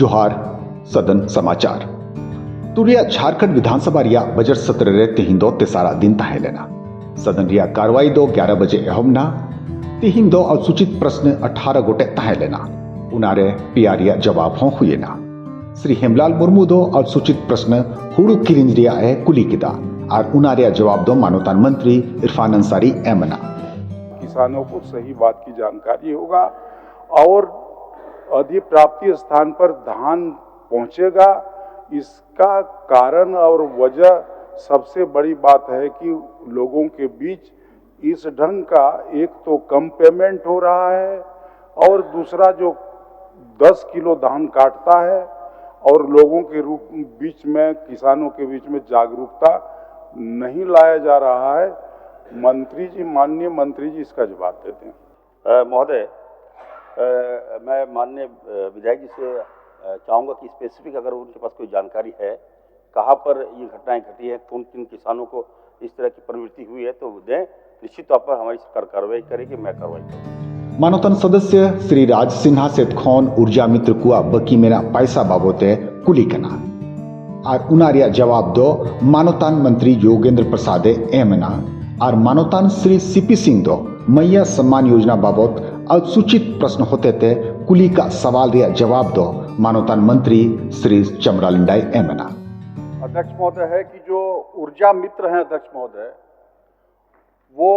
जोहार सदन समाचार तुरिया झारखंड विधानसभा रिया बजट सत्र रे तेहिं दो तेसारा दिन ताहे लेना सदन रिया कार्रवाई दो 11 बजे एहमना तेहिं दो अनुसूचित प्रश्न 18 गोटे ताहे लेना उनारे पिया रिया जवाब हों हुएना श्री हेमलाल मुर्मू दो अनुसूचित प्रश्न हुड़ू किरिंज रिया ए कुली किदा और उनारे जवाब दो मानवतान मंत्री इरफान अंसारी एमना। किसानों को सही बात की जानकारी होगा और अधिप्राप्ति स्थान पर धान पहुंचेगा। इसका कारण और वजह सबसे बड़ी बात है कि लोगों के बीच इस ढंग का एक तो कम पेमेंट हो रहा है और दूसरा जो 10 किलो धान काटता है और लोगों के बीच में किसानों के बीच में जागरूकता नहीं लाया जा रहा है। मंत्री जी, माननीय मंत्री जी इसका जवाब देते हैं। महोदय, मैं माननीय विधायक जी से चाहूँगा कि स्पेसिफिक अगर उनके पास कोई जानकारी है कहाँ पर ये घटनाएं घटी है, कौन किन किसानों को इस तरह की प्रवृत्ति हुई है तो दें। निश्चित तौर पर हमारी सरकार कार्रवाई करेगी, मैं कार्रवाई करूँगा। मानवतन सदस्य श्री राज सिन्हा सेतखोन ऊर्जा मित्र कुआ बकी मेरा पैसा बाबोते कुली कना और उनारिया जवाब दो मानवतान मंत्री योगेंद्र प्रसाद एमना और मानवतान श्री सीपी सिंह दो मैया सम्मान योजना बाबत अनुसूचित प्रश्न होते थे कुली का सवाल रिया जवाब दो मानवतान मंत्री श्री चमरालिंडाई एमना। अध्यक्ष महोदय है कि जो ऊर्जा मित्र हैं अध्यक्ष महोदय, वो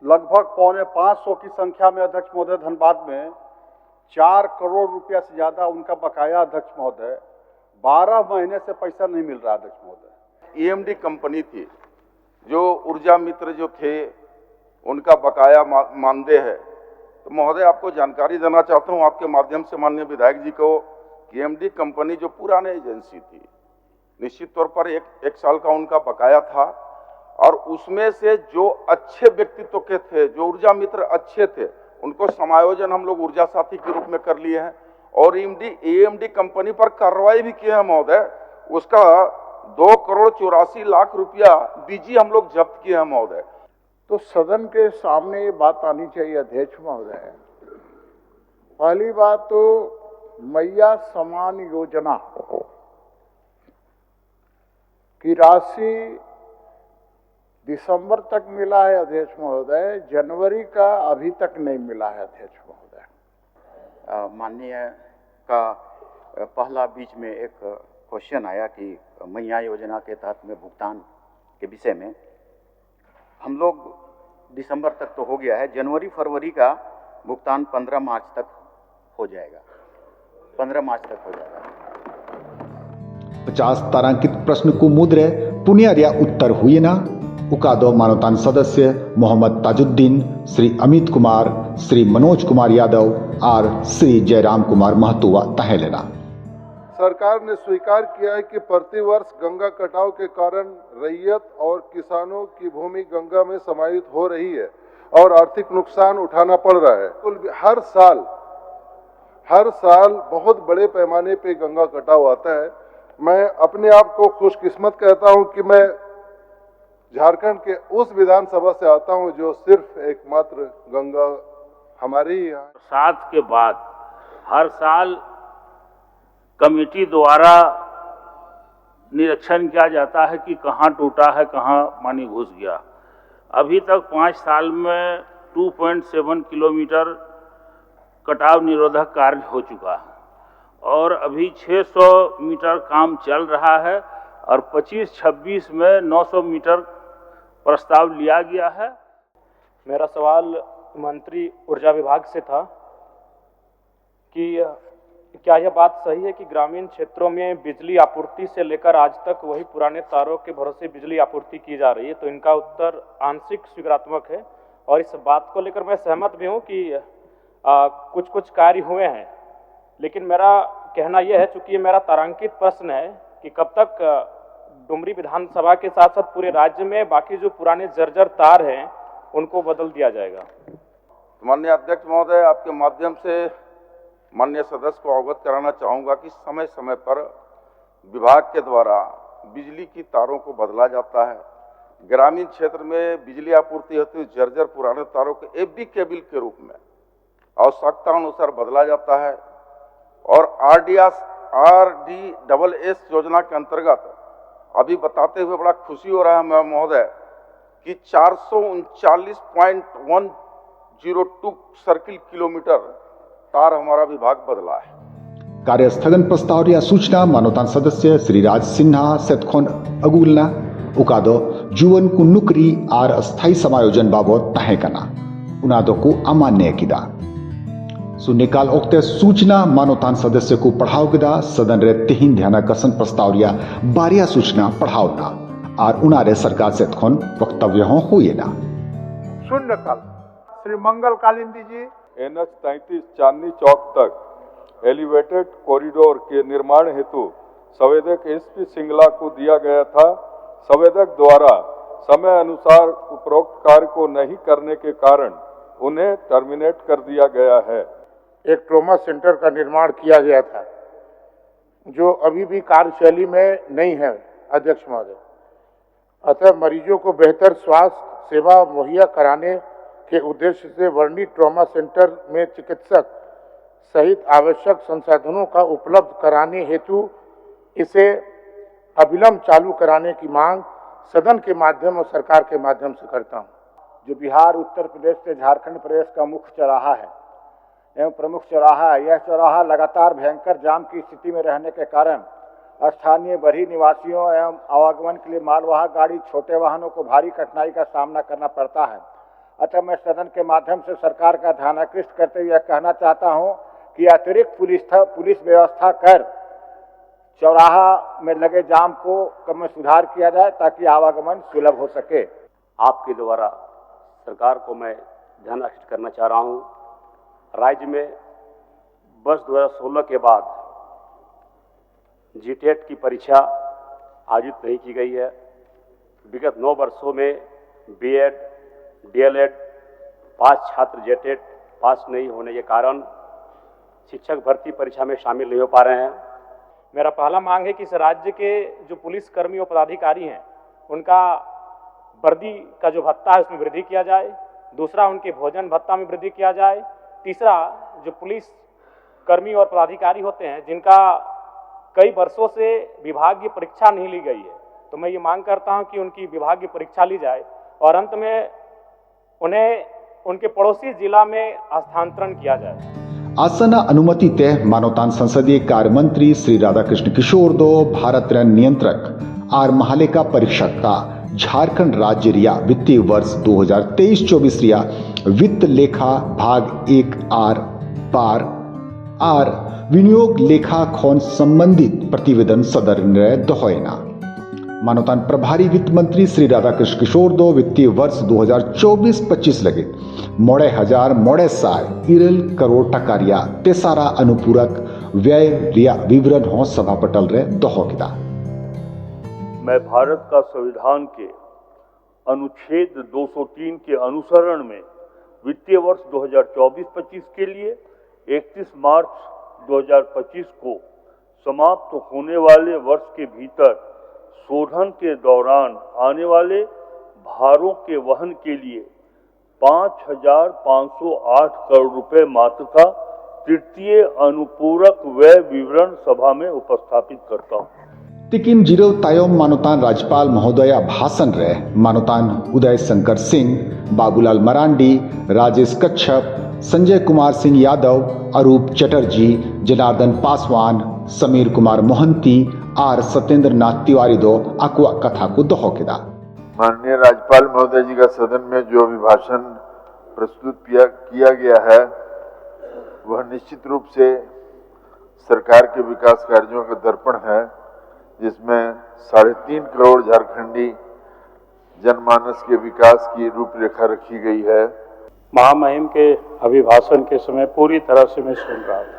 लगभग 450 की संख्या में अध्यक्ष महोदय धनबाद में 4 करोड़ रुपया से ज्यादा उनका बकाया अध्यक्ष महोदय 12 महीने से पैसा नहीं मिल रहा अध्यक्ष महोदय। ईएमडी कंपनी थी जो ऊर्जा मित्र जो थे उनका बकाया मानदेय है। तो महोदय आपको जानकारी देना चाहता हूं आपके माध्यम से माननीय विधायक जी को कि ईएमडी कंपनी जो पुराने एजेंसी थी, निश्चित तौर पर एक साल का उनका बकाया था और उसमें से जो अच्छे व्यक्तित्व के थे, जो ऊर्जा मित्र अच्छे थे, उनको समायोजन हम लोग ऊर्जा साथी के रूप में कर लिए हैं और ईएमडी कंपनी पर कार्रवाई भी किए हैं महोदय। उसका 2 करोड़ 84 लाख रुपया बीजी हम लोग जब्त किए हैं महोदय। तो सदन के सामने ये बात आनी चाहिए अध्यक्ष महोदय। पहली बात तो मैया सम्मान योजना की राशि दिसंबर तक मिला है अध्यक्ष महोदय, जनवरी का अभी तक नहीं मिला है अध्यक्ष महोदय। माननीय का पहला बीच में एक क्वेश्चन आया कि मैया योजना के तहत में भुगतान के विषय में हम लोग दिसंबर तक तो हो गया है, जनवरी फरवरी का भुगतान 15 मार्च तक हो जाएगा, 15 मार्च तक हो जाएगा। 50 तारांकित प्रश्न को मुद्रे पुनिया उत्तर हुए ना उकादो मानवतान सदस्य मोहम्मद ताजुद्दीन, श्री अमित कुमार, श्री मनोज कुमार यादव और श्री जयराम कुमार महतुआ तहेलेना। सरकार ने स्वीकार किया है कि प्रतिवर्ष गंगा कटाव के कारण रैयत और किसानों की भूमि गंगा में समाहित हो रही है और आर्थिक नुकसान उठाना पड़ रहा है। हर साल बहुत बड़े पैमाने पे गंगा कटाव आता है। मैं अपने आप को खुशकिस्मत कहता हूं कि मैं झारखंड के उस विधानसभा से आता हूं जो सिर्फ एकमात्र गंगा हमारे ही यहाँ। बरसात के बाद हर साल कमेटी द्वारा निरीक्षण किया जाता है कि कहाँ टूटा है, कहाँ पानी घुस गया। अभी तक 5 साल में 2.7 किलोमीटर कटाव निरोधक कार्य हो चुका है और अभी 600 मीटर काम चल रहा है और 25-26 में 900 मीटर प्रस्ताव लिया गया है। मेरा सवाल मंत्री ऊर्जा विभाग से था कि क्या यह बात सही है कि ग्रामीण क्षेत्रों में बिजली आपूर्ति से लेकर आज तक वही पुराने तारों के भरोसे बिजली आपूर्ति की जा रही है? तो इनका उत्तर आंशिक स्वीकारात्मक है और इस बात को लेकर मैं सहमत भी हूं कि कुछ कार्य हुए हैं, लेकिन मेरा कहना यह है, चूंकि ये मेरा तारांकित प्रश्न है, कि कब तक डुमरी विधानसभा के साथ साथ पूरे राज्य में बाकी जो पुराने जर्जर तार हैं उनको बदल दिया जाएगा। माननीय अध्यक्ष महोदय, आपके माध्यम से माननीय सदस्य को अवगत कराना चाहूँगा कि समय समय पर विभाग के द्वारा बिजली की तारों को बदला जाता है। ग्रामीण क्षेत्र में बिजली आपूर्ति होती है, जर्जर पुराने तारों को एफडी केबल के रूप में आवश्यकता अनुसार बदला जाता है। और RDSS योजना के अंतर्गत अभी बताते हुए बड़ा खुशी हो रहा है महोदय कि 439.102 सर्किल किलोमीटर तार हमारा विभाग बदला है। कार्यस्थगन प्रस्ताव या सूचना मानवतान सदस्य श्री राज सिन्हा सेतखोन अगुलना उकादो जुवन को नुकरी आर अस्थायी समायोजन बाबत तहेकना उनादो को अमान्य किदा सुनिकाल ओक्ते सूचना मानवतान सदस्य को पढ़ाव किदा सदन रे तिहिन ध्यान कसन प्रस्ताव या बारिया सूचना पढ़ावना आर उनारे सरकार सेतखोन वक्तव्य हो हुएना शून्यकाल श्री मंगल कालिंदी जी NH 33 चांदनी चौक तक एलिवेटेड कॉरिडोर के निर्माण हेतु संवेदक SP सिंगला को दिया गया था। संवेदक द्वारा समय अनुसार उपरोक्त कार्य को नहीं करने के कारण उन्हें टर्मिनेट कर दिया गया है। एक ट्रॉमा सेंटर का निर्माण किया गया था जो अभी भी कार्यशैली में नहीं है अध्यक्ष महोदय। अतः मरीजों को बेहतर स्वास्थ्य सेवा मुहैया कराने के उद्देश्य से वर्णी ट्रॉमा सेंटर में चिकित्सक सहित आवश्यक संसाधनों का उपलब्ध कराने हेतु इसे अविलंब चालू कराने की मांग सदन के माध्यम और सरकार के माध्यम से करता हूं। जो बिहार उत्तर प्रदेश से झारखंड प्रदेश का मुख्य चौराहा है एवं प्रमुख चौराहा है, यह चौराहा लगातार भयंकर जाम की स्थिति में रहने के कारण स्थानीय बरही निवासियों एवं आवागमन के लिए मालवाहक गाड़ी छोटे वाहनों को भारी कठिनाई का सामना करना पड़ता है। अतः मैं सदन के माध्यम से सरकार का ध्यानाकृष्ट करते हुए कहना चाहता हूं कि अतिरिक्त पुलिस व्यवस्था कर चौराहा में लगे जाम को कम में सुधार किया जाए ताकि आवागमन सुलभ हो सके। आपके द्वारा सरकार को मैं ध्यानाकृष्ट करना चाह रहा हूं, राज्य में वर्ष 2016 के बाद GTET की परीक्षा आयोजित नहीं की गई है। विगत 9 वर्षों में BEd, DLEd पास छात्र JTET पास नहीं होने के कारण शिक्षक भर्ती परीक्षा में शामिल नहीं हो पा रहे हैं। मेरा पहला मांग है कि इस राज्य के जो पुलिस कर्मी और पदाधिकारी हैं उनका वर्दी का जो भत्ता है उसमें वृद्धि किया जाए। दूसरा, उनके भोजन भत्ता में वृद्धि किया जाए। तीसरा, जो पुलिस कर्मी और पदाधिकारी होते हैं जिनका कई वर्षों से विभागीय परीक्षा नहीं ली गई है, तो मैं ये मांग करता हूं कि उनकी विभागीय परीक्षा ली जाए और अंत में उन्हें उनके पड़ोसी जिला में स्थानांतरण किया जाए। आसन अनुमति तय मानवतान संसदीय कार्य मंत्री श्री राधाकृष्ण किशोर दो भारत रत्न नियंत्रक आर महालेखा परीक्षक का झारखंड राज्य रिया वित्तीय वर्ष 2023-24 रिया वित्त लेखा भाग 1 आर पार आर विनियोग लेखा खोन संबंधित प्रतिवेदन सदन रे दोहयना मानवतान प्रभारी वित्त मंत्री श्री राधाकृष्ण किशोर दो वित्तीय वर्ष 2024-25 लगे 9,900 करोड़ टका रिया तेसारा अनुपूरक व्यय रिया विवरण हो सभापटल रे दोहकिदा। मैं भारत का संविधान के अनुच्छेद 203 के अनुसरण में वित्तीय वर्ष 2024-25 के लिए 31 मार्च 2025 को समाप्त होने वाले वर्ष के भीतर शोधन के दौरान आने वाले भारों के वहन के लिए 5,508 करोड़ रुपए मात्र का तृतीय अनुपूरक व्यय विवरण सभा में उपस्थापित करता हूँ। तिकिन जिरो तायोम मानवतान राज्यपाल महोदया भाषण रे मानवतान उदय शंकर सिंह, बाबूलाल मरांडी, राजेश कच्छप, संजय कुमार सिंह यादव, अरूप चटर्जी, जनार्दन पासवान, समीर कुमार मोहंती आर सत्येंद्र नाथ तिवारी दो अकुआ कथा को दोहकेदा। माननीय राज्यपाल महोदय जी का सदन में जो अभिभाषण प्रस्तुत किया गया है वह निश्चित रूप से सरकार के विकास कार्यों का दर्पण है, जिसमें 3.5 करोड़ झारखंडी जनमानस के विकास की रूपरेखा रखी गई है। महामहिम के अभिभाषण के समय पूरी तरह से मैं सुन रहा था,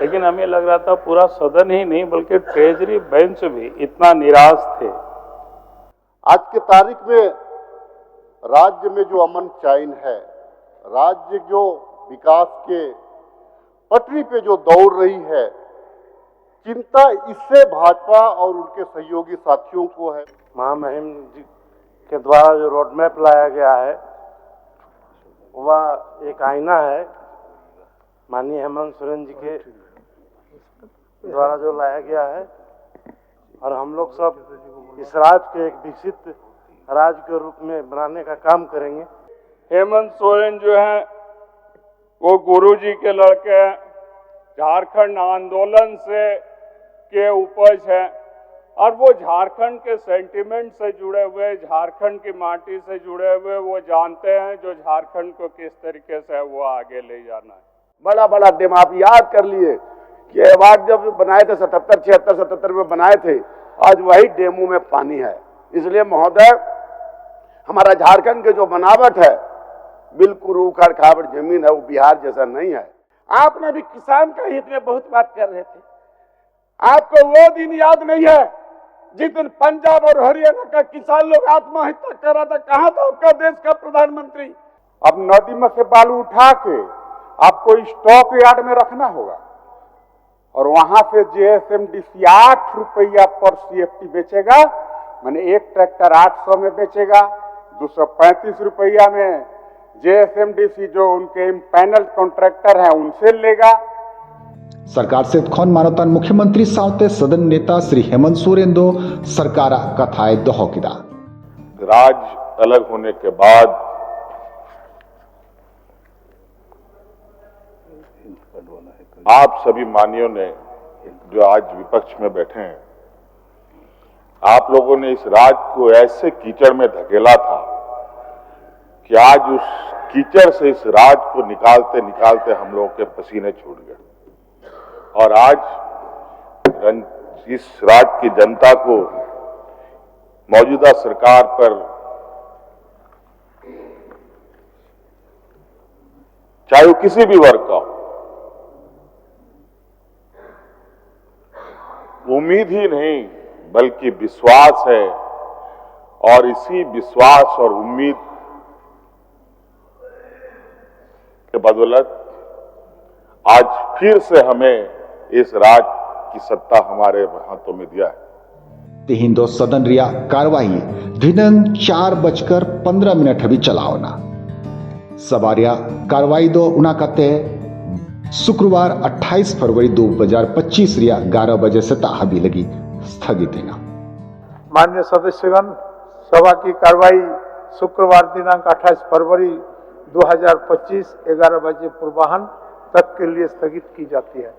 लेकिन हमें लग रहा था पूरा सदन ही नहीं बल्कि ट्रेजरी बेंच भी इतना निराश थे। आज के तारीख में राज्य में जो अमन चैन है, राज्य जो विकास के पटरी पे जो दौड़ रही है, चिंता इससे भाजपा और उनके सहयोगी साथियों को है। महामहिम जी के द्वारा जो रोड मैप लाया गया है वह एक आईना है माननीय हेमंत सोरेन जी के द्वारा जो लाया गया है, और हम लोग सब इस राज्य के एक विकसित राज्य के रूप में बनाने का काम करेंगे। हेमंत सोरेन जो है वो गुरुजी के लड़के हैं, झारखंड आंदोलन से के उपज है, और वो झारखंड के सेंटिमेंट से जुड़े हुए, झारखंड की माटी से जुड़े हुए, वो जानते हैं जो झारखंड को किस तरीके से वो आगे ले जाना है। बड़ा बड़ा डेम आप याद कर लिए कि अवार्ड जब बनाए थे 77, 76, 77 में बनाए थे, आज वही डेमो में पानी है। इसलिए महोदय, हमारा झारखंड के जो बनावट है बिल्कुल उखड़ खाबड़ जमीन है, वो बिहार जैसा नहीं है। आपने भी किसान के हित में बहुत बात कर रहे थे। आपको वो दिन याद नहीं है जिस दिन पंजाब और हरियाणा का किसान लोग आत्महत्या कर रहा था? कहाँ था आपका देश का प्रधानमंत्री? अब नदी में से बालू उठा के आपको स्टॉक यार्ड में रखना होगा, और वहां से JSMDC 8 रुपया पर CFT बेचेगा, माने एक ट्रैक्टर 800 में बेचेगा, 235 रुपया में JSMDC जो उनके पैनल कॉन्ट्रैक्टर हैं उनसे लेगा। सरकार से खौन मानवतान मुख्यमंत्री सावते सदन नेता श्री हेमंत सोरेन दो सरकारा कथाए दोहकिदा। राज्य अलग होने के बाद आप सभी मानियों ने जो आज विपक्ष में बैठे हैं, आप लोगों ने इस राज्य को ऐसे कीचड़ में धकेला था कि आज उस कीचड़ से इस राज्य को निकालते निकालते हम लोगों के पसीने छूट गए, और आज इस राज्य की जनता को मौजूदा सरकार पर चाहे वो किसी भी वर्ग का हो, उम्मीद ही नहीं बल्कि विश्वास है, और इसी विश्वास और उम्मीद के बदौलत आज फिर से हमें इस राज्य की सत्ता हमारे हाथों में दिया है। तिहिंदो सदन रिया कार्रवाई दिनंग 4:15 हबी चलावना सवारिया कार्रवाई दो उनाकते शुक्रवार 28 फरवरी 2025 रिया 11 बजे से हबी लगी स्थगित है। माननीय सदस्यगण, सभा की कार्रवाई शुक्रवार दिनांक 28 फरवरी 2025 11 बजे पूर्वाह्न तक के लिए स्थगित की जाती है।